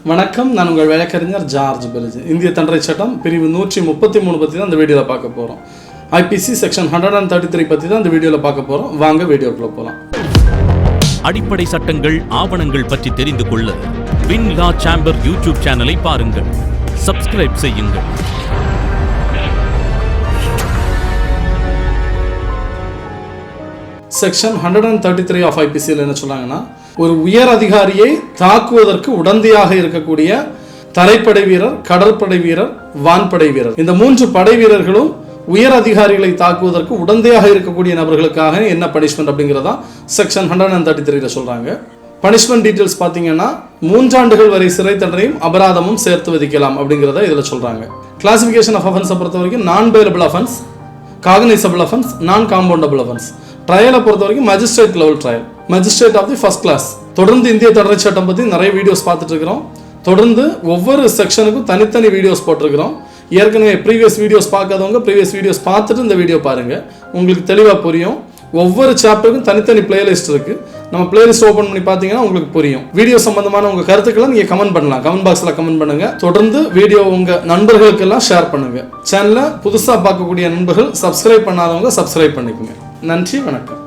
வணக்கம், நான் உங்கள் வழக்கறிஞர் ஜார்ஜ் பெரிஜி. இந்திய தண்டனை சட்டம் பிரிவு 133 பற்றி தான் இந்த வீடியோவில் பார்க்க போகிறோம். IPC Section 133 பற்றி தான் இந்த வீடியோவில் பார்க்க போகிறோம். வாங்க வீடியோக்குள்ள போகலாம். அடிப்படை சட்டங்கள், ஆவணங்கள் பற்றி தெரிந்து கொள்ள வின் லா சேம்பர் யூடியூப் சேனலை பாருங்கள், சப்ஸ்கிரைப் செய்யுங்கள். செக்ஷன் 133 ஆஃப் ஐபிசியில் என்ன சொல்றாங்கன்னா, ஒரு உயர் அதிகாரியை தாக்குவதற்கு உடந்தையாக இருக்கக்கூடிய தரைப்படை வீரர், கடற்படை வீரர், வான்படை வீரர், இந்த 3 படை வீரர்களும் உயர் அதிகாரிகளை தாக்குவதற்கு உடந்தையாக இருக்கக்கூடிய நபர்களுக்காக என்ன பனிஷ்மெண்ட் அப்படிங்கிறதா செக்ஷன் 133 சொல்றாங்க. பனிஷ்மெண்ட் டீட்டெயில்ஸ் பார்த்தீங்கன்னா 3 ஆண்டுகள் வரை சிறை தண்டனையும் அபராதமும் சேர்த்து விதிக்கலாம் அப்படிங்கிறத இதில் சொல்றாங்க. கிளாசிபிகேஷன் ஆஃப் அஃபென்ஸை பொறுத்த வரைக்கும் non bailable offence, cognizable offence, non compoundable offence. ட்ரையலை பொறுத்த வரைக்கும் magistrate level trial, magistrate of the first class. தொடர்ந்து இந்திய தண்டனை சட்டம் பற்றி நிறைய வீடியோஸ் பார்த்துட்டு இருக்கிறோம். தொடர்ந்து ஒவ்வொரு செக்ஷனுக்கும் தனித்தனி வீடியோஸ் போட்டிருக்கிறோம். ஏற்கனவே ப்ரீவியஸ் வீடியோஸ் பார்க்காதவங்க ப்ரீவியஸ் வீடியோஸ் பார்த்துட்டு இந்த வீடியோ பாருங்கள், உங்களுக்கு தெளிவாக புரியும். ஒவ்வொரு சாப்டருக்கும் தனித்தனி பிளேலிஸ்ட் இருக்குது. நம்ம பிளேலிஸ்ட் ஓப்பன் பண்ணி பார்த்தீங்கன்னா உங்களுக்கு புரியும். வீடியோ சம்பந்தமான உங்கள் கருத்துக்களை நீங்கள் கமெண்ட் பண்ணலாம், கமெண்ட் பாக்ஸில் கமெண்ட் பண்ணுங்கள். தொடர்ந்து வீடியோ உங்கள் நண்பர்களுக்கெல்லாம் ஷேர் பண்ணுங்கள். சேனலை புதுசாக பார்க்கக்கூடிய நண்பர்கள் சப்ஸ்கிரைப் பண்ணாதவங்க சப்ஸ்கிரைப் பண்ணிக்கோங்க. நன்றி, வணக்கம்.